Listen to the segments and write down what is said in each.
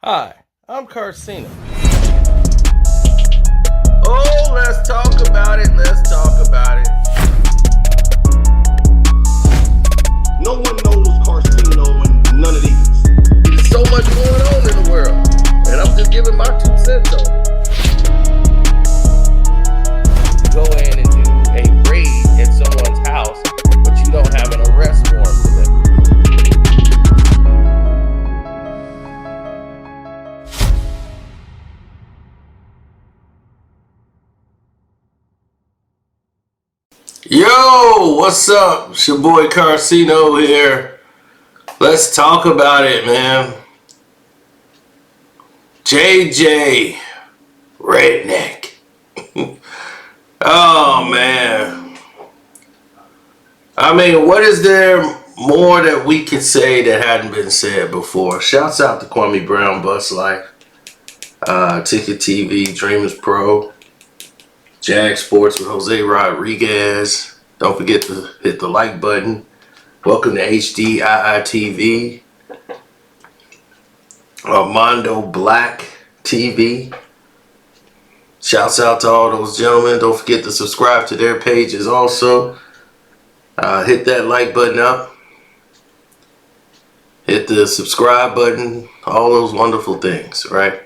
Hi, I'm Carcino. Oh, let's talk about it. Let's talk about it. No one knows Carcino and none of these. There's so much going on in the world, and I'm just giving my 2 cents on it. Go in and do a raid at someone's house, but you don't have an arrest warrant for them. Yo, what's up? It's your boy Carcino here. Let's talk about it, man. JJ Redick. Oh, man. I mean, what is there more that we could say that hadn't been said before? Shouts out to Kwame Brown, Bus Life, Ticket TV, Dreamers Pro, Jag Sports with Jose Rodriguez. Don't forget to hit the like button. Welcome to HDIITV. Armando Black TV. Shouts out to all those gentlemen. Don't forget to subscribe to their pages also. Hit that like button up. Hit the subscribe button. All those wonderful things, right?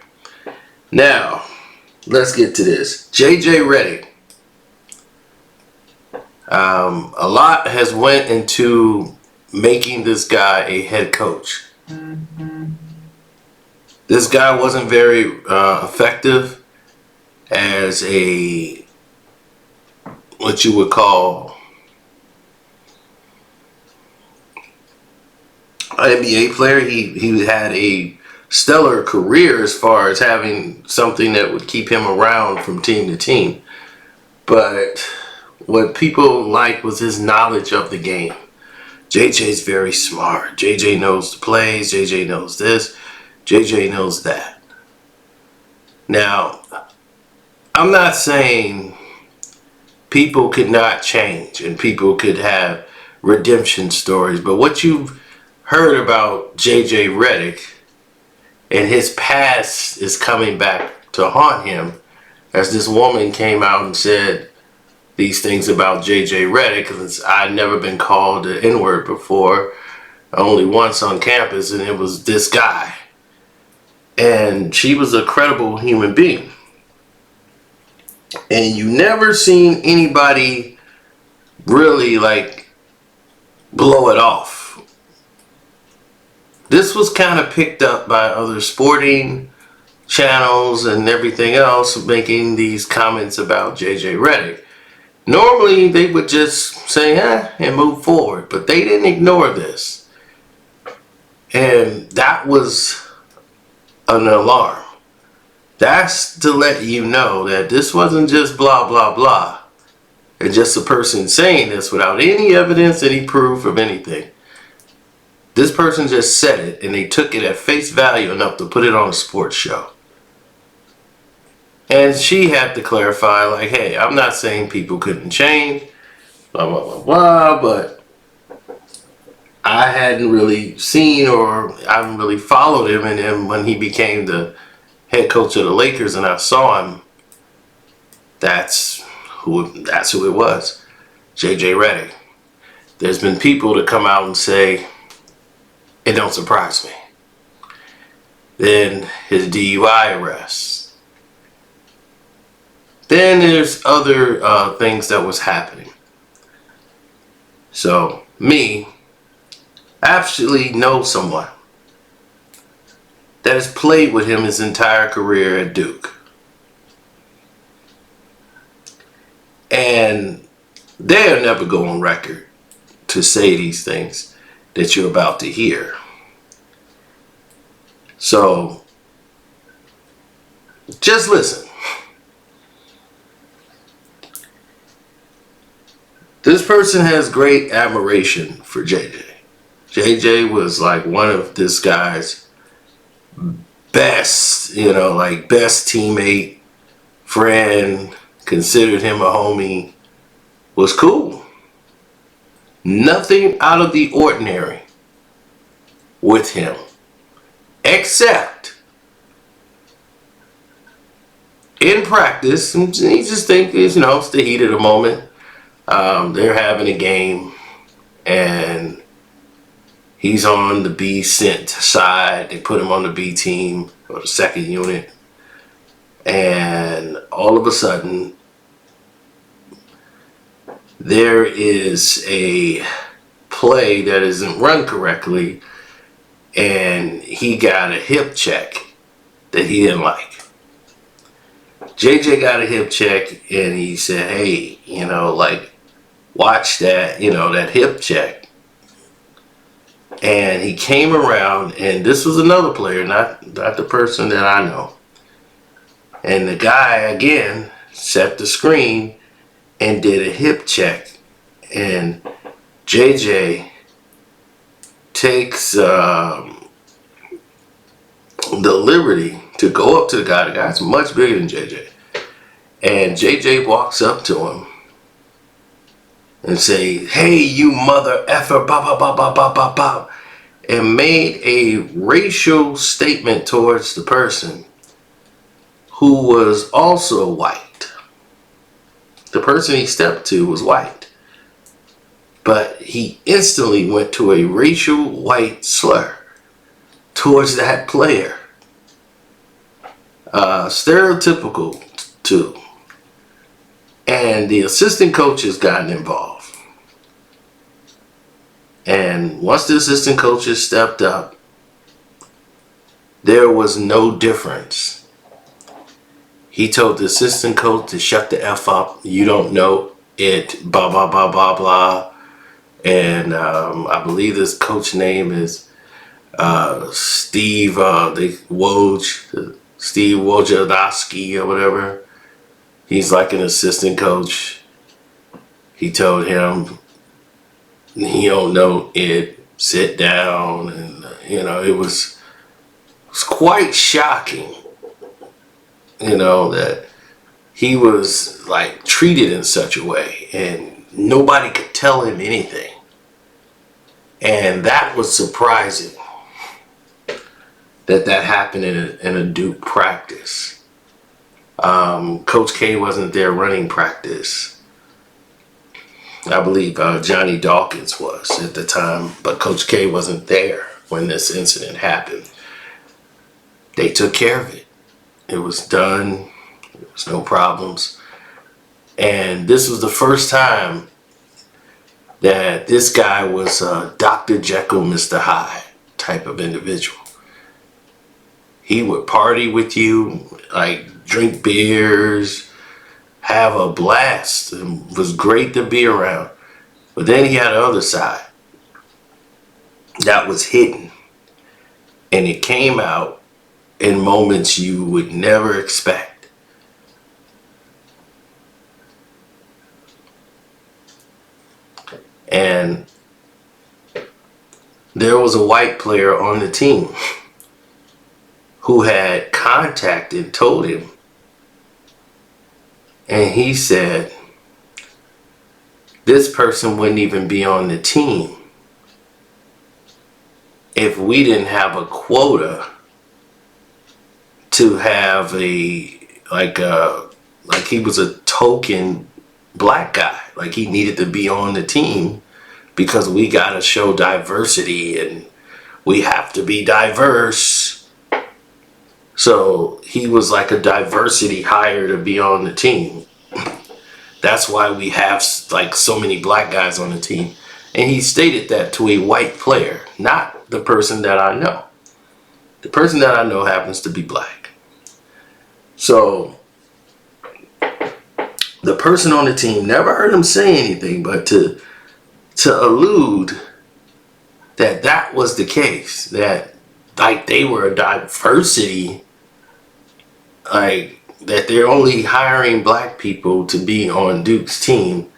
Now, let's get to this. JJ Redick. A lot has went into making this guy a head coach. This guy wasn't very effective as a, what you would call, an NBA player. He had a stellar career as far as having something that would keep him around from team to team. But what people liked was his knowledge of the game. JJ's very smart. JJ knows the plays. JJ knows this. JJ knows that. Now, I'm not saying people could not change and people could have redemption stories, but what you've heard about JJ Redick and his past is coming back to haunt him, as this woman came out and said these things about JJ Redick, because I'd never been called the N-word before, only once on campus, and it was this guy. And she was a credible human being. And you never seen anybody really like blow it off. This was kind of picked up by other sporting channels and everything else making these comments about JJ Redick. Normally they would just say and move forward, but they didn't ignore this. And that was an alarm. That's to let you know that this wasn't just blah blah blah and just a person saying this without any evidence, any proof of anything. This person just said it and they took it at face value enough to put it on a sports show. And she had to clarify, like, hey, I'm not saying people couldn't change, blah blah blah blah, but I hadn't really seen, or I haven't really followed him, and then when he became the head coach of the Lakers and I saw him, that's who it was. JJ Redick. There's been people that come out and say, it don't surprise me. Then his DUI arrests. Then there's other things that was happening. So me, actually know someone that has played with him his entire career at Duke. And they'll never go on record to say these things that you're about to hear. So, just listen. This person has great admiration for JJ. JJ was like one of this guy's best, best teammate, friend, considered him a homie, was cool. Nothing out of the ordinary with him, except in practice, and he just thinks, it's the heat of the moment. They're having a game, and he's on the B cent side. They put him on the B team or the second unit, and all of a sudden, there is a play that isn't run correctly, and he got a hip check that he didn't like. JJ got a hip check, and he said, hey, watch that, that hip check. And he came around, and this was another player, not the person that I know. And the guy, again, set the screen and did a hip check. And JJ takes the liberty to go up to the guy. The guy's much bigger than JJ. And JJ walks up to him and say, hey, you mother effer, ba ba ba ba ba ba ba, and made a racial statement towards the person who was also white. The person he stepped to was white. But he instantly went to a racial white slur towards that player. Stereotypical too. And the assistant coach has gotten involved. And once the assistant coaches stepped up, there was no difference. He told the assistant coach to shut the F up. You don't know it, blah, blah, blah, blah, blah. And I believe this coach name is Steve Wojciechowski or whatever. He's like an assistant coach. He told him, he don't know it, sit down. And, it was quite shocking, that he was like treated in such a way and nobody could tell him anything. And that was surprising that happened in a Duke practice. Coach K wasn't there running practice. I believe Johnny Dawkins was at the time, but Coach K wasn't there when this incident happened. They took care of it. It was done. There was no problems. And this was the first time that this guy was Dr. Jekyll, Mr. Hyde type of individual. He would party with you, like drink beers, have a blast. It was great to be around. But then he had the other side that was hidden. And it came out in moments you would never expect. And there was a white player on the team who had contacted, told him, and he said, this person wouldn't even be on the team if we didn't have a quota to have like he was a token black guy, like he needed to be on the team because we gotta show diversity and we have to be diverse. So he was like a diversity hire to be on the team. That's why we have like so many black guys on the team. And he stated that to a white player, not the person that I know. The person that I know happens to be black. So the person on the team never heard him say anything, but to allude that was the case, that like they were a diversity, like that they're only hiring black people to be on Duke's team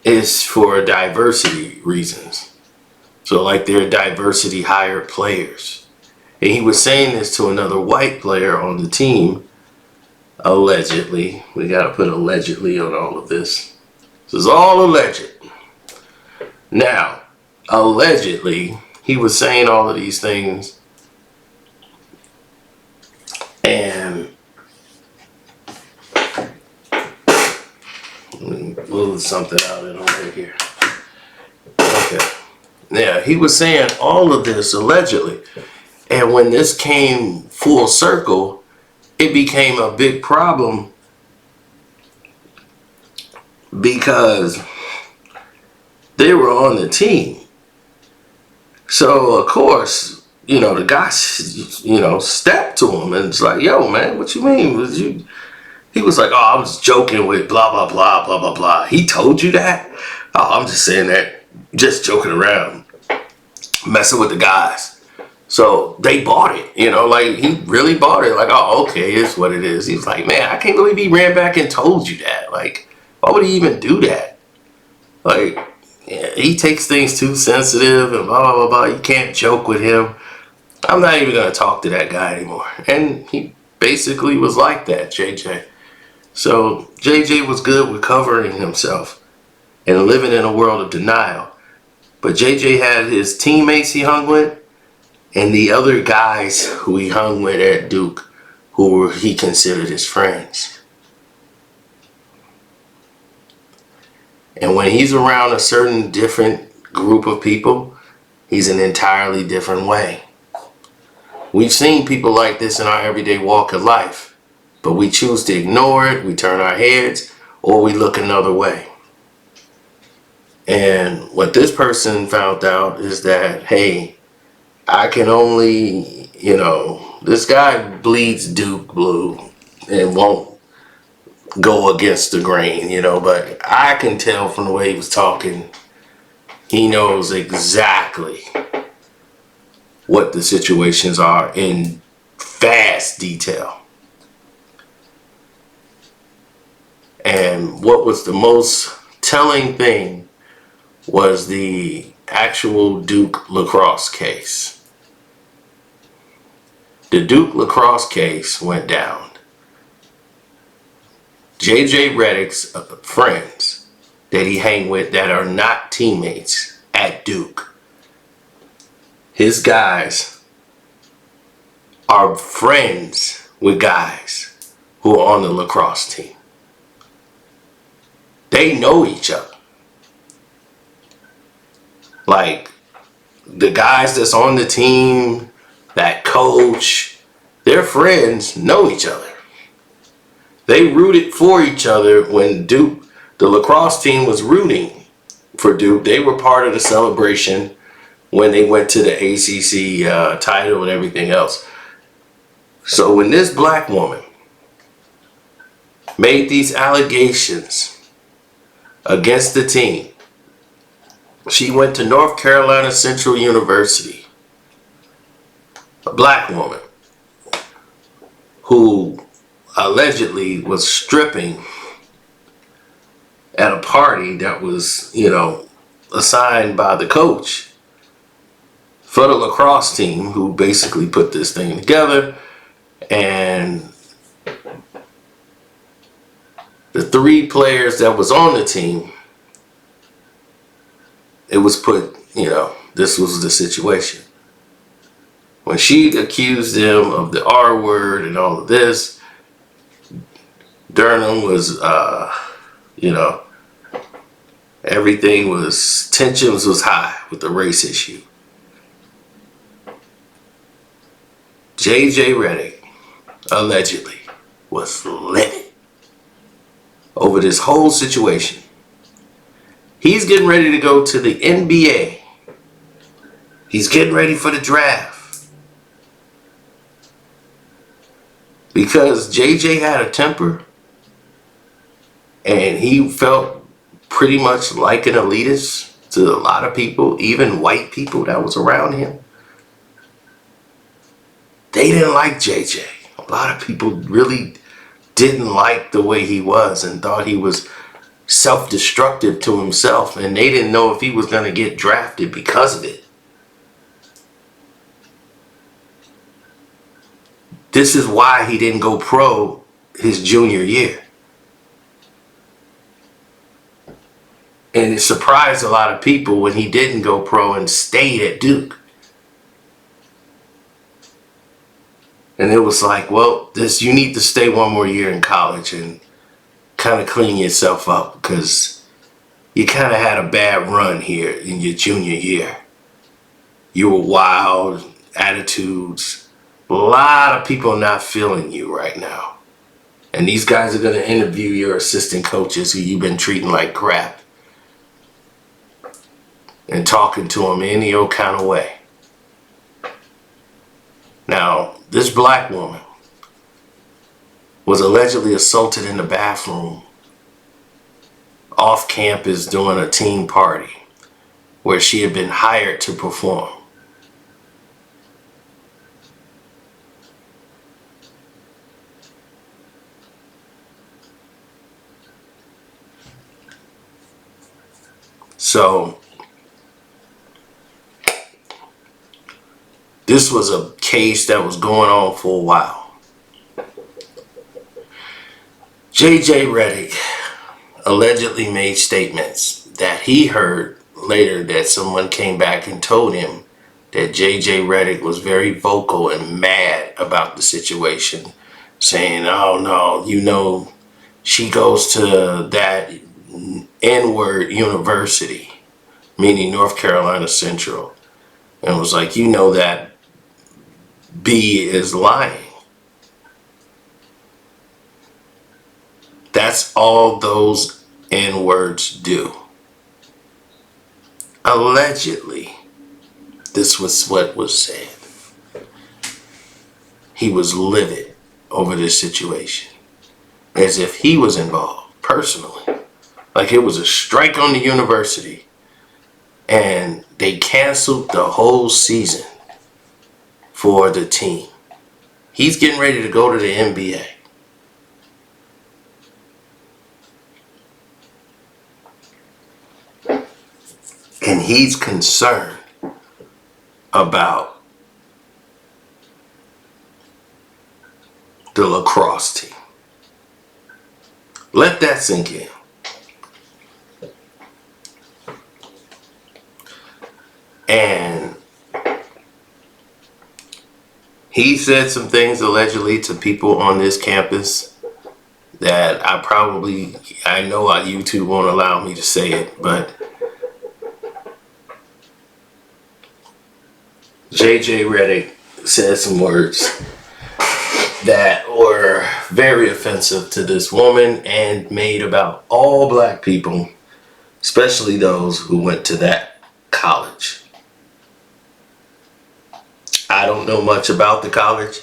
is for diversity reasons. So like they're diversity hired players. And he was saying this to another white player on the team, allegedly. We gotta put allegedly on all of this. This is all alleged. Now, allegedly, he was saying all of these things, and pull something out of it right here. Okay. Yeah, he was saying all of this allegedly. And when this came full circle, it became a big problem because they were on the team. So, of course, the guy, stepped to him and it's like, yo, man, what you mean? He was like, oh, I was joking with blah, blah, blah, blah, blah, blah. He told you that? Oh, I'm just saying that, just joking around, messing with the guys. So they bought it, he really bought it. Like, oh, okay, it's what it is. He was like, man, I can't believe he ran back and told you that. Like, why would he even do that? Like, yeah, he takes things too sensitive and blah, blah, blah, blah. You can't joke with him. I'm not even going to talk to that guy anymore. And he basically was like that, JJ. So JJ was good with covering himself and living in a world of denial. But JJ had his teammates he hung with and the other guys who he hung with at Duke who he considered his friends. And when he's around a certain different group of people, he's an entirely different way. We've seen people like this in our everyday walk of life, but we choose to ignore it, we turn our heads, or we look another way. And what this person found out is that, hey, I can only, this guy bleeds Duke blue and won't go against the grain, but I can tell from the way he was talking, he knows exactly what the situations are in vast detail. And what was the most telling thing was the actual Duke lacrosse case. The Duke lacrosse case went down. JJ Redick's friends that he hang with that are not teammates at Duke, his guys are friends with guys who are on the lacrosse team. They know each other. Like, the guys that's on the team, that coach, their friends know each other. They rooted for each other when Duke, the lacrosse team, was rooting for Duke. They were part of the celebration when they went to the ACC title and everything else. So when this black woman made these allegations against the team, she went to North Carolina Central University, a black woman who allegedly was stripping at a party that was, assigned by the coach for the lacrosse team, who basically put this thing together. And the 3 players that was on the team, it was put, this was the situation. When she accused them of the R word and all of this, Durham was, everything was, tensions was high with the race issue. JJ Redick allegedly was livid over this whole situation. He's getting ready to go to the NBA. He's getting ready for the draft. Because JJ had a temper and he felt pretty much like an elitist to a lot of people, even white people that was around him. They didn't like JJ. A lot of people really didn't like the way he was and thought he was self-destructive to himself, and they didn't know if he was going to get drafted because of it. This is why he didn't go pro his junior year. And it surprised a lot of people when he didn't go pro and stayed at Duke. And it was like, well, you need to stay one more year in college and kind of clean yourself up, because you kind of had a bad run here in your junior year. You were wild, attitudes. A lot of people not feeling you right now. And these guys are going to interview your assistant coaches who you've been treating like crap and talking to them any old kind of way. Now, this black woman was allegedly assaulted in the bathroom off campus during a team party where she had been hired to perform. So, this was a case that was going on for a while. JJ Redick allegedly made statements that he heard later that someone came back and told him that JJ Redick was very vocal and mad about the situation, saying, oh no, you know, she goes to that N-word university, meaning North Carolina Central, and was like, you know that B is lying. That's all those N-words do. Allegedly, this was what was said. He was livid over this situation, as if he was involved personally. Like it was a strike on the university and they canceled the whole season for the team. He's getting ready to go to the NBA. And he's concerned about the lacrosse team. Let that sink in. And he said some things allegedly to people on this campus that I know YouTube won't allow me to say it, but JJ Redick said some words that were very offensive to this woman and made about all black people, especially those who went to that college. I don't know much about the college,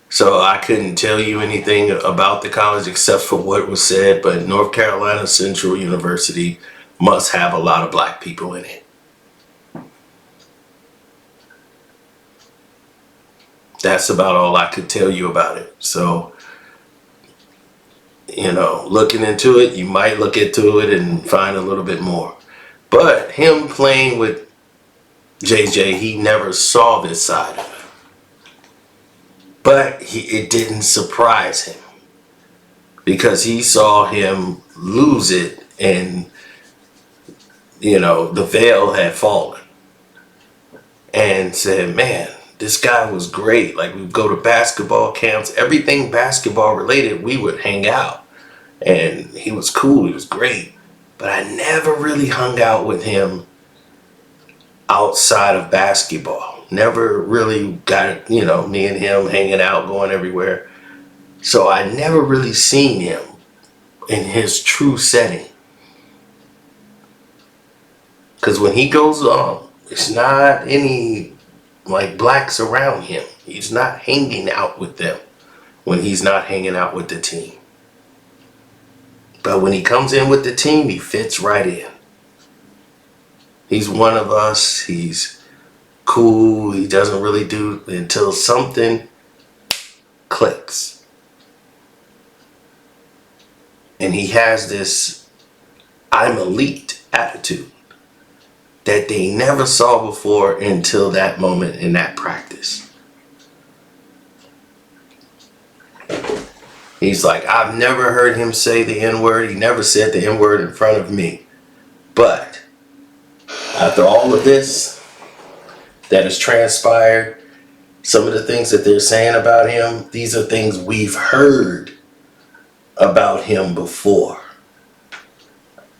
so I couldn't tell you anything about the college except for what was said, but North Carolina Central University must have a lot of black people in it. That's about all I could tell you about it. So, you know, looking into it, you might look into it and find a little bit more. But him playing with JJ, he never saw this side of it. But it didn't surprise him because he saw him lose it and, you know, the veil had fallen. And said, man, this guy was great. Like, we'd go to basketball camps, everything basketball related, we would hang out. And he was cool, he was great. But I never really hung out with him outside of basketball. Never really got, you know, me and him hanging out, going everywhere. So I never really seen him in his true setting. Because when he goes on, it's not any like blacks around him. He's not hanging out with them when he's not hanging out with the team. But when he comes in with the team, he fits right in. He's one of us. He's cool. He doesn't really do until something clicks. And he has this I'm elite attitude that they never saw before until that moment in that practice. He's like, I've never heard him say the N-word. He never said the N-word in front of me. But after all of this that has transpired, some of the things that they're saying about him, these are things we've heard about him before.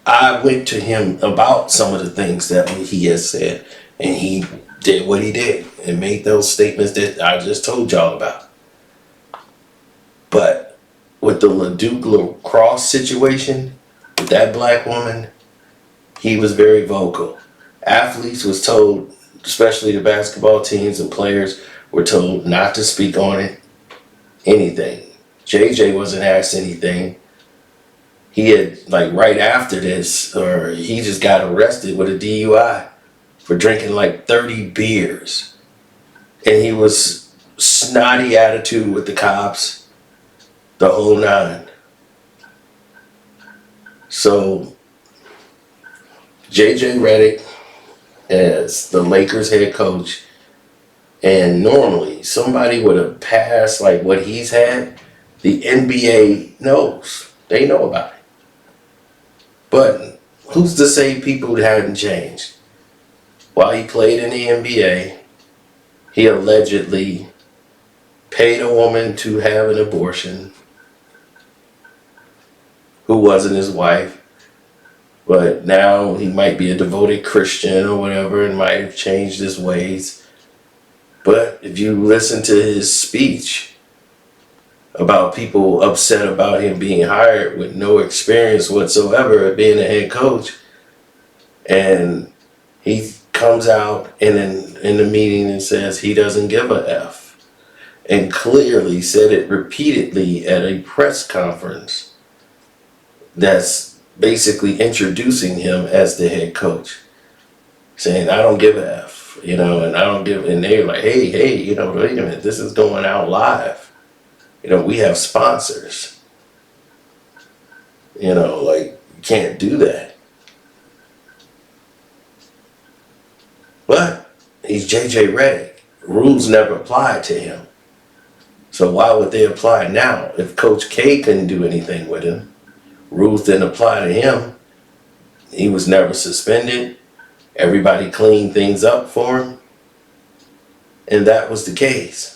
I went to him about some of the things that he has said, and he did what he did and made those statements that I just told y'all about. But with the LaDuke lacrosse situation, with that black woman, he was very vocal. Athletes was told, especially the basketball teams and players, were told not to speak on it, anything. JJ wasn't asked anything. He had, like, right after this, or he just got arrested with a DUI for drinking like 30 beers. And he was snotty attitude with the cops, the whole nine. So, JJ Redick, as the Lakers head coach, and normally somebody with a past like what he's had, the NBA knows. They know about it. But who's to say people hadn't changed? While he played in the NBA, he allegedly paid a woman to have an abortion who wasn't his wife. But now he might be a devoted Christian or whatever and might have changed his ways. But if you listen to his speech about people upset about him being hired with no experience whatsoever of being a head coach, and he comes out in the meeting and says he doesn't give a F, and clearly said it repeatedly at a press conference that's basically introducing him as the head coach, saying, I don't give a F, and I don't give, and they're like, hey, wait a minute, this is going out live. We have sponsors. You can't do that. But he's JJ Redick. Rules never applied to him. So why would they apply now? If Coach K couldn't do anything with him, rules didn't apply to him. He was never suspended. Everybody cleaned things up for him. And that was the case.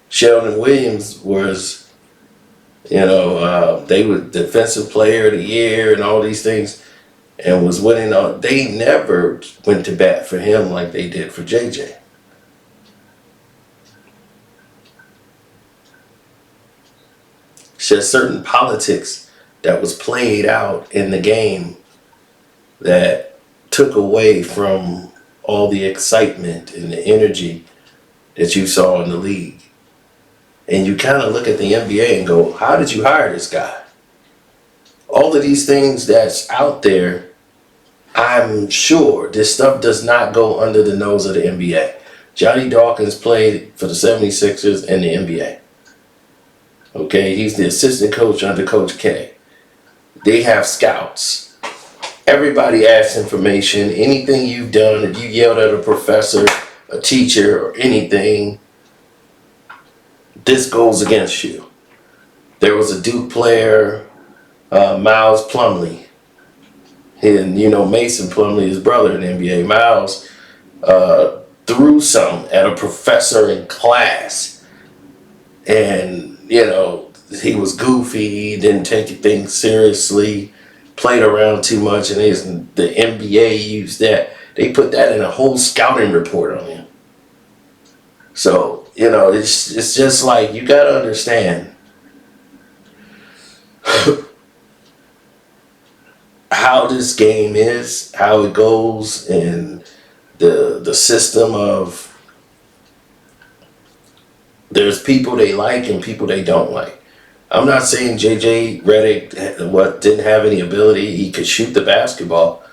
Sheldon Williams was, they were defensive player of the year and all these things, and was winning. They never went to bat for him like they did for JJ. It's just certain politics that was played out in the game that took away from all the excitement and the energy that you saw in the league. And you kind of look at the NBA and go, how did you hire this guy? All of these things that's out there, I'm sure this stuff does not go under the nose of the NBA. Johnny Dawkins played for the 76ers and the NBA. Okay, he's the assistant coach under Coach K. They have scouts. Everybody asks information. Anything you've done, if you yelled at a professor, a teacher, or anything, this goes against you. There was a Duke player, Miles Plumlee. And Mason Plumlee, his brother in the NBA. Miles threw some at a professor in class. And, he was goofy, he didn't take things seriously, played around too much, and the NBA used that. They put that in a whole scouting report on him. So, it's just like, you got to understand how this game is, how it goes, and the system of there's people they like and people they don't like. I'm not saying JJ Redick didn't have any ability. He could shoot the basketball.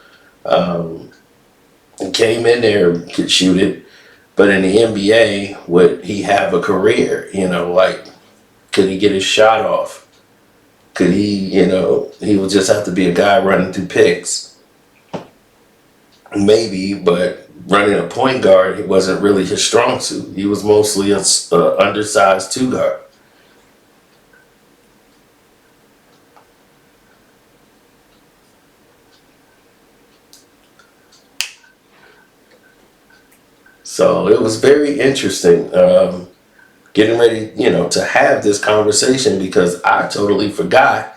He came in there, could shoot it. But in the NBA, would he have a career? Could he get his shot off? Could he, he would just have to be a guy running through picks. Maybe, but running a point guard, it wasn't really his strong suit. He was mostly an undersized two guard. So it was very interesting. getting ready, to have this conversation because I totally forgot.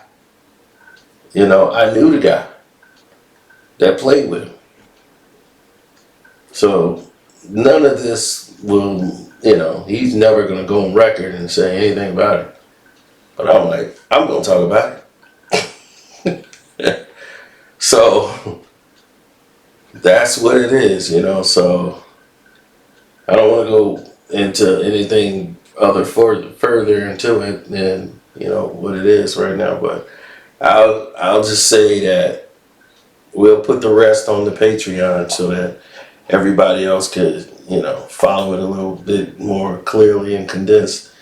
I knew the guy that played with him. So none of this will, he's never going to go on record and say anything about it. But I'm like, I'm going to talk about it. So that's what it is, so I don't want to go into anything further into it than, what it is right now. But I'll just say that we'll put the rest on the Patreon so that everybody else could, follow it a little bit more clearly and condensed.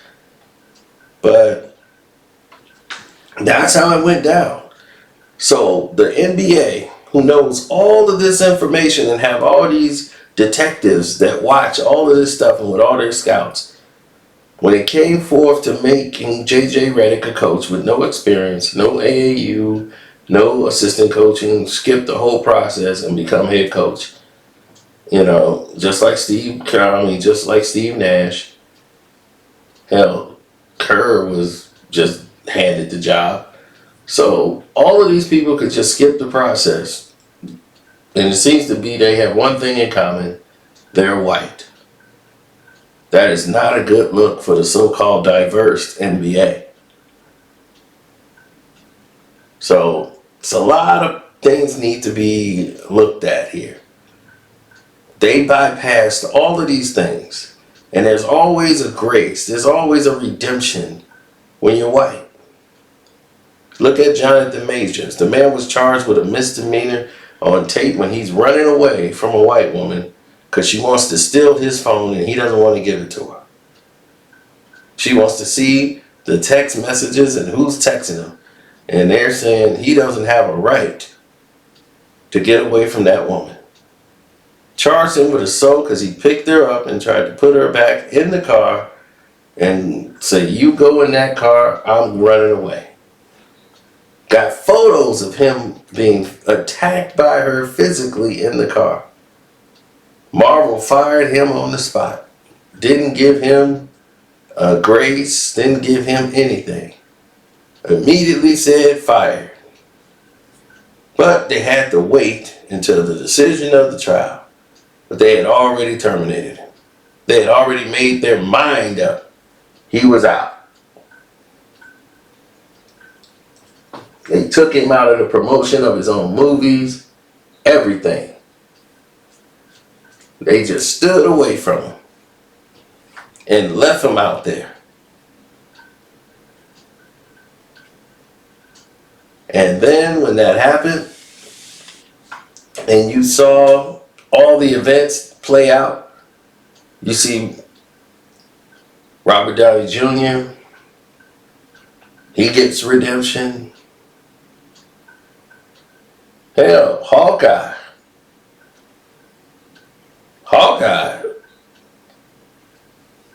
But that's how it went down. So the NBA, who knows all of this information and have all these detectives that watch all of this stuff and with all their scouts, when it came forth to making JJ Redick a coach with no experience, no AAU, no assistant coaching, skip the whole process and become head coach. Just like Steve Nash. Hell, Kerr was just handed the job. So all of these people could just skip the process. And it seems to be they have one thing in common. They're white. That is not a good look for the so-called diverse NBA. So it's a lot of things need to be looked at here. They bypassed all of these things. And there's always a grace. There's always a redemption when you're white. Look at Jonathan Majors. The man was charged with a misdemeanor on tape when he's running away from a white woman because she wants to steal his phone and he doesn't want to give it to her. She wants to see the text messages and who's texting him. And they're saying he doesn't have a right to get away from that woman. Charged him with assault because he picked her up and tried to put her back in the car and say, you go in that car, I'm running away. Got photos of him being attacked by her physically in the car. Marvel fired him on the spot. Didn't give him grace, didn't give him anything. Immediately said fired. But they had to wait until the decision of the trial. But they had already terminated him. They had already made their mind up. He was out. They took him out of the promotion of his own movies, everything. They just stood away from him and left him out there. And then when that happened, and you saw all the events play out, you see Robert Downey Jr., he gets redemption. Hell, Hawkeye,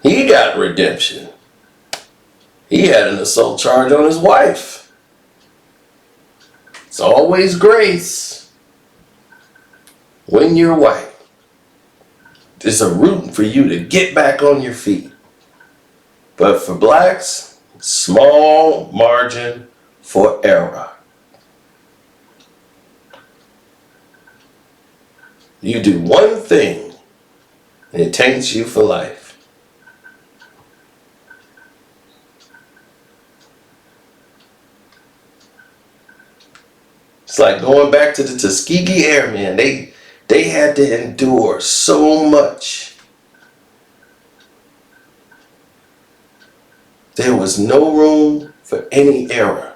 he got redemption. He had an assault charge on his wife. It's always grace when you're white. It's a route for you to get back on your feet. But for blacks, small margin for error. You do one thing, and it taints you for life. It's like going back to the Tuskegee Airmen. They had to endure so much. There was no room for any error.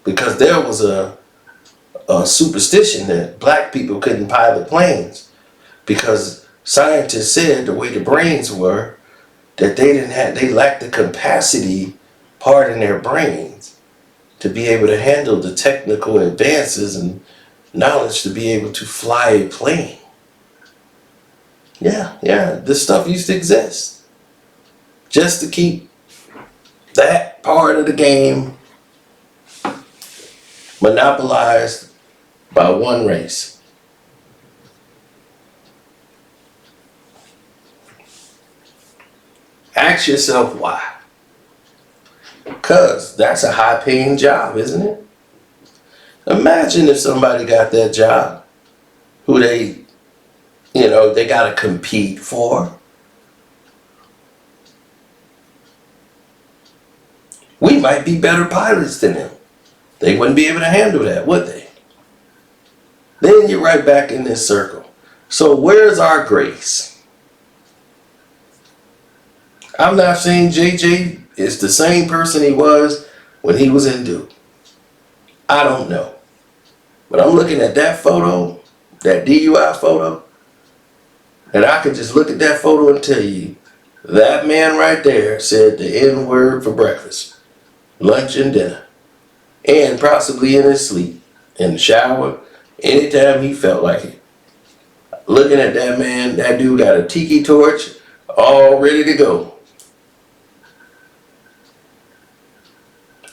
Because there was a superstition that black people couldn't pilot planes because scientists said the way the brains were that they lacked the capacity part in their brains to be able to handle the technical advances and knowledge to be able to fly a plane. Yeah, this stuff used to exist just to keep that part of the game monopolized by one race. Ask yourself why. Because that's a high-paying job, isn't it? Imagine if somebody got that job who they got to compete for. We might be better pilots than them. They wouldn't be able to handle that, would they? Then you're right back in this circle. So where's our grace? I'm not saying JJ is the same person he was when he was in Duke. I don't know. But I'm looking at that photo, that DUI photo, and I can just look at that photo and tell you, that man right there said the N-word for breakfast, lunch and dinner, and possibly in his sleep, in the shower, anytime he felt like it. Looking at that man, that dude got a tiki torch all ready to go.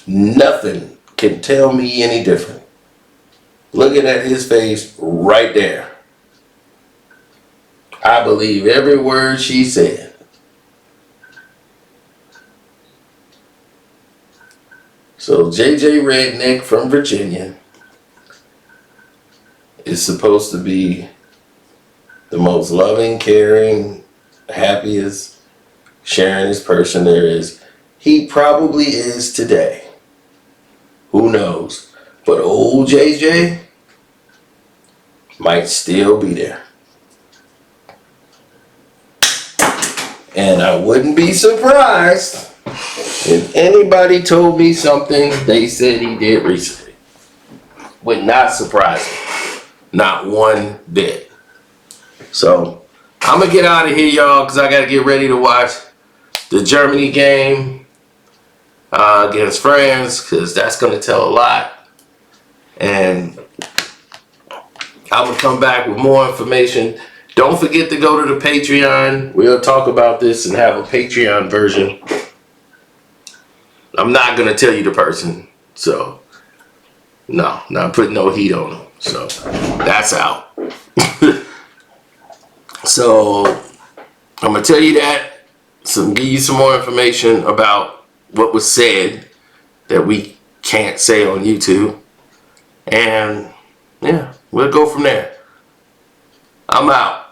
Nothing can tell me any different. Looking at his face right there, I believe every word she said. So JJ Redick from Virginia is supposed to be the most loving, caring, happiest, sharingest person there is. He probably is today. Who knows? But old JJ might still be there. And I wouldn't be surprised if anybody told me something they said he did recently. Would not surprise me. Not one bit. So, I'm going to get out of here, y'all, because I got to get ready to watch the Germany game against France, because that's going to tell a lot. And I'm going to come back with more information. Don't forget to go to the Patreon. We'll talk about this and have a Patreon version. I'm not going to tell you the person. So, no, not putting no heat on them. So, that's out. So, I'm going to tell you that. Give you some more information about what was said that we can't say on YouTube. And, yeah, we'll go from there. I'm out.